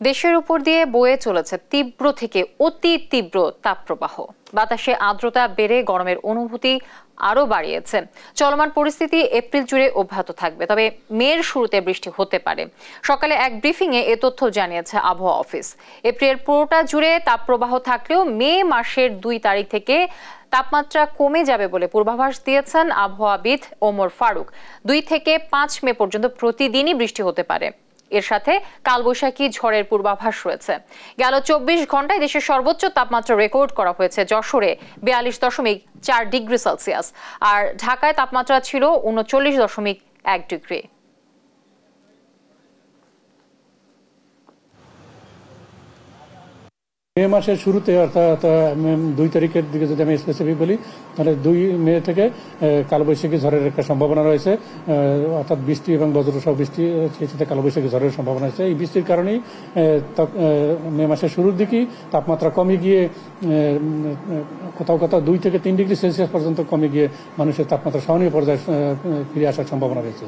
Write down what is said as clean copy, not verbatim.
দেশের উপর দিয়ে বয়ে চলেছে তীব্র থেকে অতি তীব্র তাপপ্রবাহ। বাতাসে আর্দ্রতা বেড়ে গরমের অনুভূতি আরো বাড়িয়েছে। চলমান পরিস্থিতি এপ্রিল জুড়ে অব্যাহত থাকবে, তবে মের শুরুতে বৃষ্টি হতে পারে। সকালে এক ব্রিফিংয়ে এ তথ্য জানিয়েছে আবহাওয়া অফিস। এপ্রিল পুরোটা জুড়ে তাপপ্রবাহ থাকলেও মে মাসের 2 তারিখ থেকে তাপমাত্রা কমে যাবে বলে পূর্বাভাস দিয়েছেন আবহাওয়াবিদ ওমর ফারুক। 2 থেকে 5 মে পর্যন্ত প্রতিদিনই বৃষ্টি হতে পারে। এর সাথে কালবৈশাখী ঝড়ের পূর্বাভাস রয়েছে। গেল 24 ঘন্টায় দেশের সর্বোচ্চ তাপমাত্রা রেকর্ড করা হয়েছে যশোরে 42.4 ডিগ্রি সেলসিয়াস, আর ঢাকায় তাপমাত্রা ছিল 39.1 ডিগ্রি। মে মাসের শুরুতে অর্থাৎ 2 তারিখের দিকে যদি আমি স্পেসিফিক বলি, তাহলে 2 মে থেকে কালবৈশাখী ঝড়ের একটা সম্ভাবনা রয়েছে, অর্থাৎ বৃষ্টি এবং বজ্রসহ বৃষ্টি, সেই সাথে কালবৈশাখী ঝড়ের সম্ভাবনা আছে। এই বৃষ্টির কারণেই মে মাসের শুরুর দিকেই তাপমাত্রা কমে গিয়ে কোথাও কোথাও 2 থেকে 3 ডিগ্রি সেলসিয়াস পর্যন্ত কমে গিয়ে মানুষের তাপমাত্রা সহনীয় পর্যায়ে ফিরে আসার সম্ভাবনা রয়েছে।